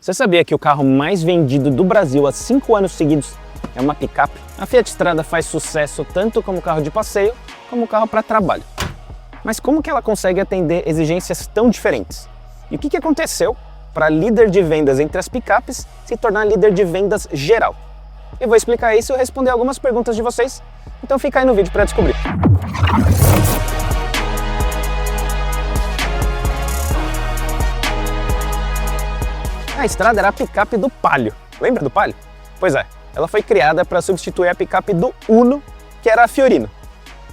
Você sabia que o carro mais vendido do Brasil há 5 anos seguidos é uma picape? A Fiat Strada faz sucesso tanto como carro de passeio, como carro para trabalho. Mas como que ela consegue atender exigências tão diferentes? E o que aconteceu para líder de vendas entre as picapes se tornar líder de vendas geral? Eu vou explicar isso e responder algumas perguntas de vocês, então fica aí no vídeo para descobrir. A Strada era a picape do Palio. Lembra do Palio? Pois é, ela foi criada para substituir a picape do Uno, que era a Fiorino.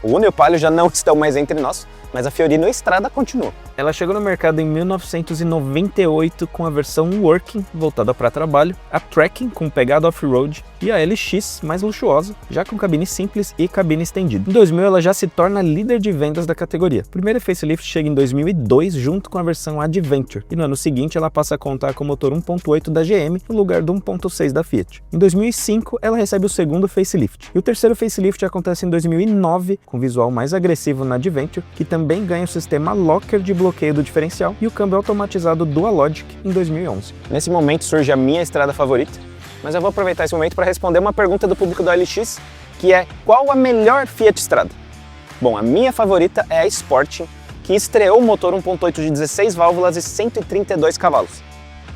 O Uno e o Palio já não estão mais entre nós, mas a Fiorino Strada continua. Ela chegou no mercado em 1998 com a versão Working, voltada para trabalho, a Trekking com pegada off-road e a LX, mais luxuosa, já com cabine simples e cabine estendida. Em 2000 ela já se torna líder de vendas da categoria. O primeiro facelift chega em 2002 junto com a versão Adventure, e no ano seguinte ela passa a contar com o motor 1.8 da GM no lugar do 1.6 da Fiat. Em 2005 ela recebe o segundo facelift, e o terceiro facelift acontece em 2009 com visual mais agressivo na Adventure, que também ganha o sistema Locker de bloqueio do diferencial e o câmbio automatizado Dualogic em 2011. Nesse momento surge a minha Strada favorita, mas eu vou aproveitar esse momento para responder uma pergunta do público da LX, que é: qual a melhor Fiat Strada? Bom, a minha favorita é a Sporting, que estreou o motor 1.8 de 16 válvulas e 132 cavalos.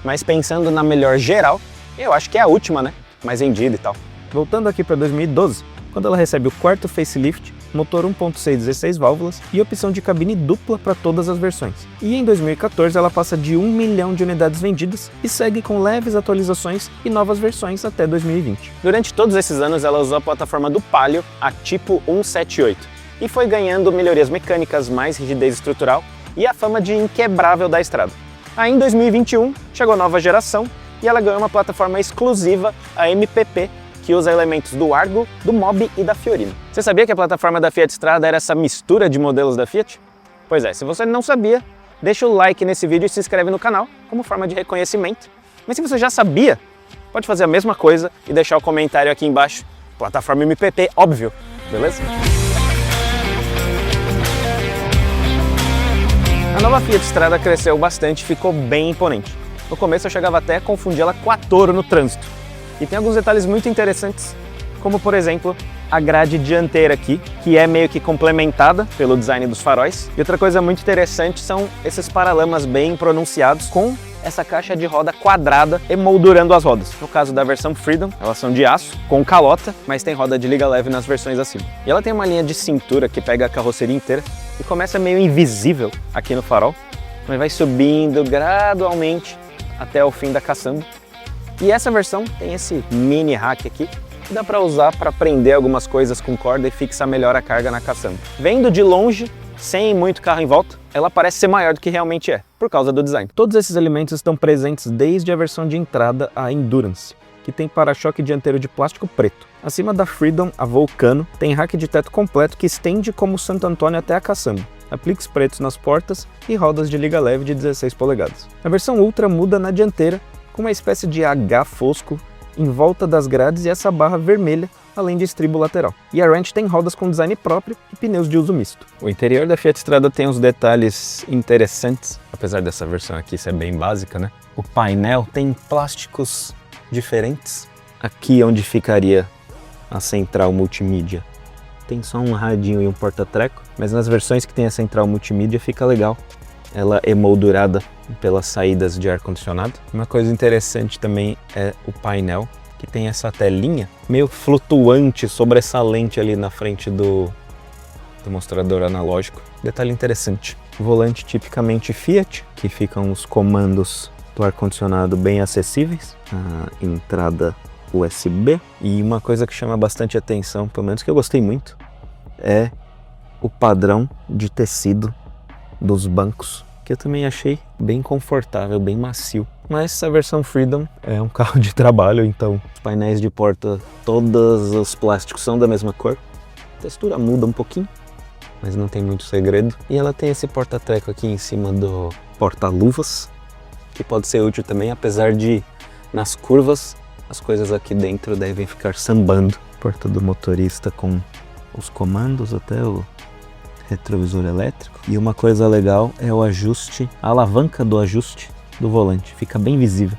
Mas pensando na melhor geral, eu acho que é a última, né? Mais vendida e tal. Voltando aqui para 2012, quando ela recebe o quarto facelift, motor 1.6 16 válvulas e opção de cabine dupla para todas as versões. E em 2014 ela passa de 1 milhão de unidades vendidas e segue com leves atualizações e novas versões até 2020. Durante todos esses anos ela usou a plataforma do Palio, a Tipo 178, e foi ganhando melhorias mecânicas, mais rigidez estrutural e a fama de inquebrável da Strada. Aí em 2021 chegou a nova geração e ela ganhou uma plataforma exclusiva, a MPP, que usa elementos do Argo, do Mobi e da Fiorino. Você sabia que a plataforma da Fiat Strada era essa mistura de modelos da Fiat? Pois é, se você não sabia, deixa o like nesse vídeo e se inscreve no canal como forma de reconhecimento. Mas se você já sabia, pode fazer a mesma coisa e deixar o comentário aqui embaixo. Plataforma MPP, óbvio, beleza? A nova Fiat Strada cresceu bastante e ficou bem imponente. No começo eu chegava até a confundir ela com a Toro no trânsito. E tem alguns detalhes muito interessantes, como por exemplo, a grade dianteira aqui, que é meio que complementada pelo design dos faróis. E outra coisa muito interessante são esses paralamas bem pronunciados com essa caixa de roda quadrada emoldurando as rodas. No caso da versão Freedom, elas são de aço, com calota, mas tem roda de liga leve nas versões acima. E ela tem uma linha de cintura que pega a carroceria inteira e começa meio invisível aqui no farol, mas vai subindo gradualmente até o fim da caçamba. E essa versão tem esse mini rack aqui, que dá para usar para prender algumas coisas com corda e fixar melhor a carga na caçamba. Vendo de longe, sem muito carro em volta, ela parece ser maior do que realmente é, por causa do design. Todos esses elementos estão presentes desde a versão de entrada, a Endurance, que tem para-choque dianteiro de plástico preto. Acima da Freedom, a Vulcano, tem rack de teto completo que estende como Santo Antônio até a caçamba. Apliques pretos nas portas e rodas de liga leve de 16 polegadas. A versão Ultra muda na dianteira, com uma espécie de H fosco em volta das grades e essa barra vermelha, além de estribo lateral. E a Ranch tem rodas com design próprio e pneus de uso misto. O interior da Fiat Strada tem uns detalhes interessantes, apesar dessa versão aqui ser bem básica, né? O painel tem plásticos diferentes. Aqui onde ficaria a central multimídia tem só um radinho e um porta-treco, mas nas versões que tem a central multimídia fica legal. Ela é emoldurada pelas saídas de ar-condicionado. Uma coisa interessante também é o painel, que tem essa telinha meio flutuante, sobressalente ali na frente do mostrador analógico. Detalhe interessante. Volante tipicamente Fiat, que ficam os comandos do ar-condicionado bem acessíveis. A entrada USB. E uma coisa que chama bastante atenção, pelo menos que eu gostei muito, é o padrão de tecido dos bancos, que eu também achei bem confortável, bem macio. Mas a versão Freedom é um carro de trabalho, então os painéis de porta, todos os plásticos são da mesma cor. A textura muda um pouquinho, mas não tem muito segredo. E ela tem esse porta-treco aqui em cima do porta-luvas, que pode ser útil também, apesar de nas curvas as coisas aqui dentro devem ficar sambando. Porta do motorista com os comandos até o retrovisor elétrico. E uma coisa legal é o ajuste, a alavanca do ajuste do volante, fica bem visível.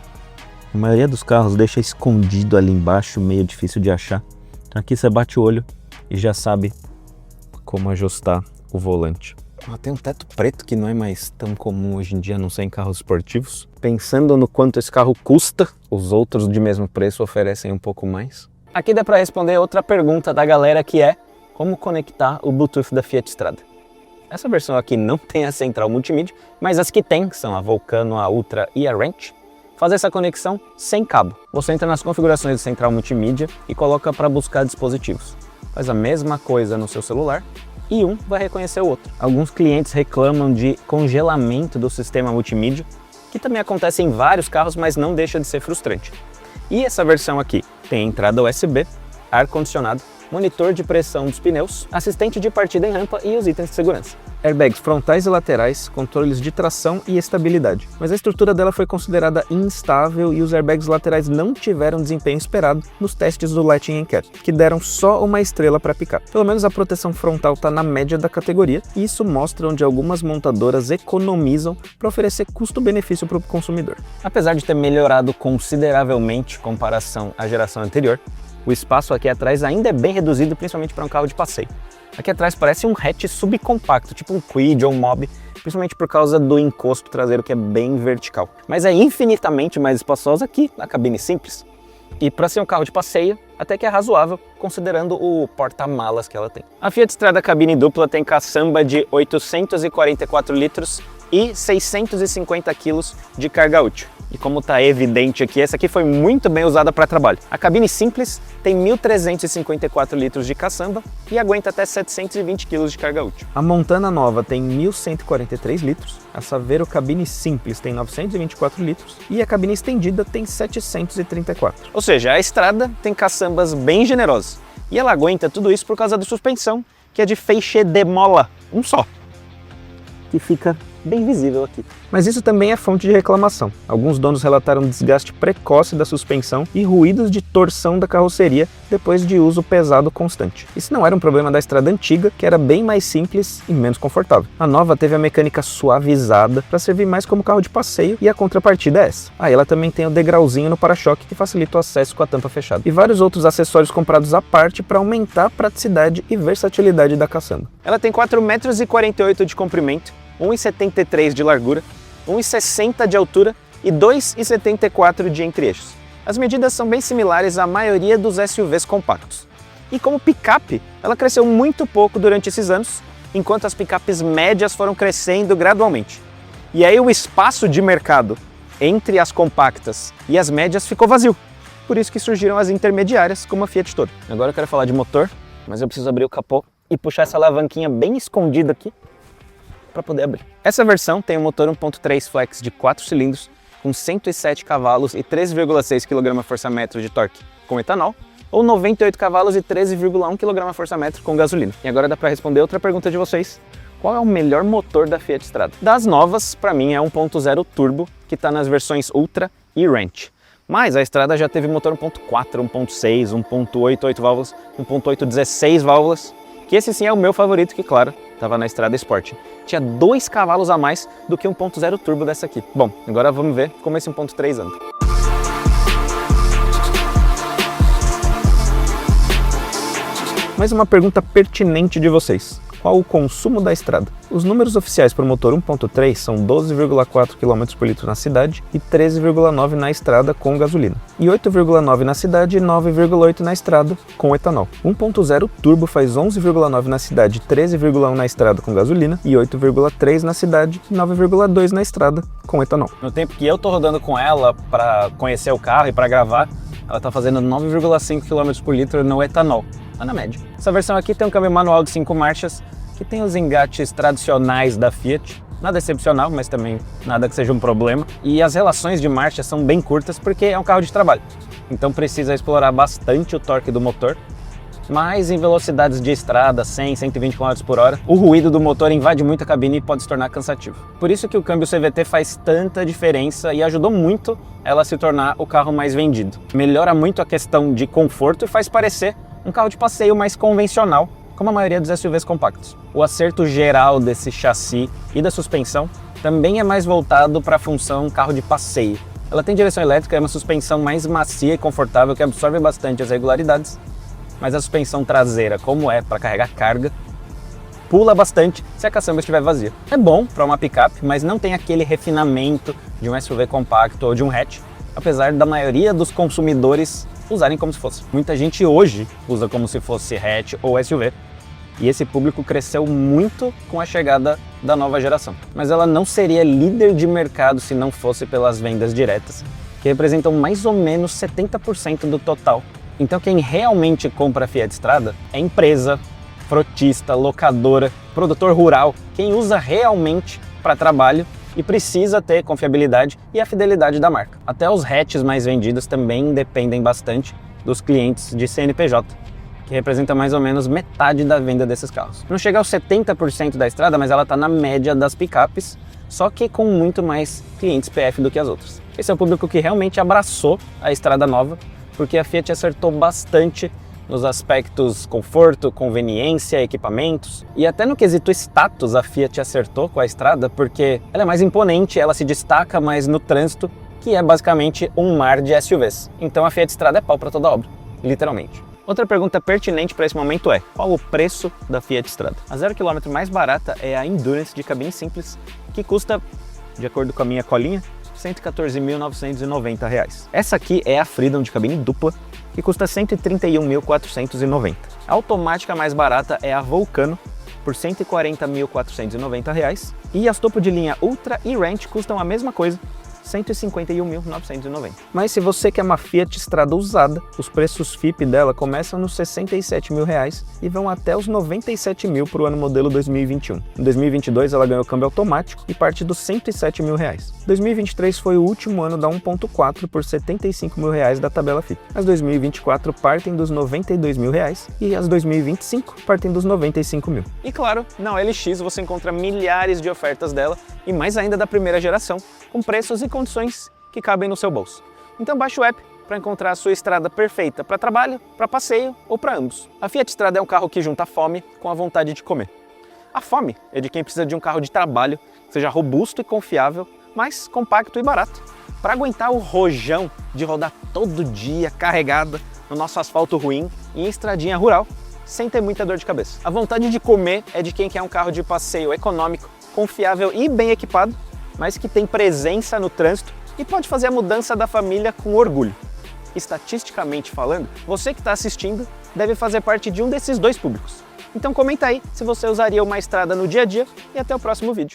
A maioria dos carros deixa escondido ali embaixo, meio difícil de achar. Aqui você bate o olho e já sabe como ajustar o volante. Tem um teto preto que não é mais tão comum hoje em dia, a não ser em carros esportivos. Pensando no quanto esse carro custa, os outros de mesmo preço oferecem um pouco mais. Aqui dá para responder outra pergunta da galera, que é como conectar o Bluetooth da Fiat Strada. Essa versão aqui não tem a central multimídia, mas as que tem, que são a Vulcano, a Ultra e a Ranch, fazem essa conexão sem cabo. Você entra nas configurações de central multimídia e coloca para buscar dispositivos. Faz a mesma coisa no seu celular e um vai reconhecer o outro. Alguns clientes reclamam de congelamento do sistema multimídia, que também acontece em vários carros, mas não deixa de ser frustrante. E essa versão aqui tem entrada USB, ar-condicionado, monitor de pressão dos pneus, assistente de partida em rampa e os itens de segurança. Airbags frontais e laterais, controles de tração e estabilidade. Mas a estrutura dela foi considerada instável e os airbags laterais não tiveram desempenho esperado nos testes do Lightning Cat, que deram só uma estrela para picape. Pelo menos a proteção frontal está na média da categoria, e isso mostra onde algumas montadoras economizam para oferecer custo-benefício para o consumidor. Apesar de ter melhorado consideravelmente em comparação à geração anterior, o espaço aqui atrás ainda é bem reduzido, principalmente para um carro de passeio. Aqui atrás parece um hatch subcompacto, tipo um Kwid ou um Mob, principalmente por causa do encosto traseiro, que é bem vertical. Mas é infinitamente mais espaçosa aqui na cabine simples. E para ser um carro de passeio, até que é razoável, considerando o porta-malas que ela tem. A Fiat Strada cabine dupla tem caçamba de 844 litros e 650 kg de carga útil. E como está evidente aqui, essa aqui foi muito bem usada para trabalho. A cabine simples tem 1.354 litros de caçamba e aguenta até 720 kg de carga útil. A Montana nova tem 1.143 litros, a Saveiro cabine simples tem 924 litros e a cabine estendida tem 734. Ou seja, a Strada tem caçambas bem generosas e ela aguenta tudo isso por causa da suspensão, que é de feixe de mola, um só, que fica bem visível aqui. Mas isso também é fonte de reclamação. Alguns donos relataram desgaste precoce da suspensão e ruídos de torção da carroceria depois de uso pesado constante. Isso não era um problema da Strada antiga, que era bem mais simples e menos confortável. A nova teve a mecânica suavizada para servir mais como carro de passeio, e a contrapartida é essa. Ela também tem o degrauzinho no para-choque, que facilita o acesso com a tampa fechada. E vários outros acessórios comprados à parte para aumentar a praticidade e versatilidade da caçamba. Ela tem 4,48 m de comprimento, 1,73 de largura, 1,60 de altura e 2,74 de entre-eixos. As medidas são bem similares à maioria dos SUVs compactos. E como picape, ela cresceu muito pouco durante esses anos, enquanto as picapes médias foram crescendo gradualmente. E aí o espaço de mercado entre as compactas e as médias ficou vazio. Por isso que surgiram as intermediárias, como a Fiat Toro. Agora eu quero falar de motor, mas eu preciso abrir o capô e puxar essa alavanquinha bem escondida aqui para poder abrir. Essa versão tem um motor 1.3 flex de 4 cilindros, com 107 cavalos e 13,6 kgfm de torque com etanol, ou 98 cavalos e 13,1 kgfm com gasolina. E agora dá para responder outra pergunta de vocês: qual é o melhor motor da Fiat Strada? Das novas, para mim é 1.0 turbo, que está nas versões Ultra e Ranch. Mas a Strada já teve motor 1.4, 1.6, 1.8, 8 válvulas, 1.8, 16 válvulas, que esse sim é o meu favorito, que claro, estava na Strada Sport. Tinha 2 cavalos a mais do que 1.0 turbo dessa aqui. Bom, agora vamos ver como esse 1.3 anda. Mais uma pergunta pertinente de vocês: qual o consumo da Strada? Os números oficiais para o motor 1.3 são 12,4 km por litro na cidade e 13,9 na estrada com gasolina, e 8,9 na cidade e 9,8 na estrada com etanol. 1.0 turbo faz 11,9 na cidade, 13,1 na estrada com gasolina e 8,3 na cidade e 9,2 na estrada com etanol. No tempo que eu tô rodando com ela para conhecer o carro e para gravar, ela tá fazendo 9,5 km por litro no etanol, tá na média. Essa versão aqui tem um câmbio manual de 5 marchas, que tem os engates tradicionais da Fiat, nada excepcional, mas também nada que seja um problema. E as relações de marcha são bem curtas porque é um carro de trabalho, então precisa explorar bastante o torque do motor. Mas em velocidades de estrada, 100, 120 km por hora, o ruído do motor invade muito a cabine e pode se tornar cansativo. Por isso que o câmbio CVT faz tanta diferença e ajudou muito ela a se tornar o carro mais vendido. Melhora muito a questão de conforto e faz parecer um carro de passeio mais convencional, como a maioria dos SUVs compactos. O acerto geral desse chassi e da suspensão também é mais voltado para a função carro de passeio. Ela tem direção elétrica, é uma suspensão mais macia e confortável que absorve bastante as irregularidades, mas a suspensão traseira, como é para carregar carga, pula bastante se a caçamba estiver vazia. É bom para uma picape, mas não tem aquele refinamento de um SUV compacto ou de um hatch, apesar da maioria dos consumidores usarem como se fosse. Muita gente hoje usa como se fosse hatch ou SUV, e esse público cresceu muito com a chegada da nova geração. Mas ela não seria líder de mercado se não fosse pelas vendas diretas, que representam mais ou menos 70% do total. Então quem realmente compra a Fiat Strada é empresa, frotista, locadora, produtor rural, quem usa realmente para trabalho e precisa ter confiabilidade e a fidelidade da marca. Até os hatches mais vendidos também dependem bastante dos clientes de CNPJ, que representa mais ou menos metade da venda desses carros. Não chega aos 70% da estrada, mas ela está na média das picapes, só que com muito mais clientes PF do que as outras. Esse é o público que realmente abraçou a estrada nova, porque a Fiat acertou bastante nos aspectos conforto, conveniência, equipamentos e até no quesito status a Fiat acertou com a estrada, porque ela é mais imponente, ela se destaca mais no trânsito, que é basicamente um mar de SUVs. Então a Fiat Strada é pau para toda obra, literalmente. Outra pergunta pertinente para esse momento é: qual o preço da Fiat Strada? A 0 km mais barata é a Endurance de cabine simples, que custa, de acordo com a minha colinha, R$ 114.990. Essa aqui é a Freedom de cabine dupla, que custa R$ 131.490. A automática mais barata é a Vulcano, por R$ 140.490. E as topo de linha Ultra e Ranch custam a mesma coisa, R$ 151.990. Mas se você quer uma Fiat Strada usada, os preços FIP dela começam nos R$ 67 mil e vão até os 97 mil para o ano modelo 2021. Em 2022 ela ganhou câmbio automático e parte dos R$ 107 mil. 2023 foi o último ano da 1.4 por R$ 75 mil da tabela FIP. As 2024 partem dos R$ 92 mil e as 2025 partem dos R$ 95 mil. E claro, na OLX você encontra milhares de ofertas dela e mais ainda da primeira geração, com preços e condições que cabem no seu bolso. Então baixe o app para encontrar a sua estrada perfeita para trabalho, para passeio ou para ambos. A Fiat Strada é um carro que junta fome com a vontade de comer. A fome é de quem precisa de um carro de trabalho que seja robusto e confiável, mas compacto e barato, para aguentar o rojão de rodar todo dia carregada no nosso asfalto ruim e em estradinha rural, sem ter muita dor de cabeça. A vontade de comer é de quem quer um carro de passeio econômico, confiável e bem equipado, mas que tem presença no trânsito e pode fazer a mudança da família com orgulho. Estatisticamente falando, você que está assistindo deve fazer parte de um desses dois públicos. Então comenta aí se você usaria uma estrada no dia a dia e até o próximo vídeo.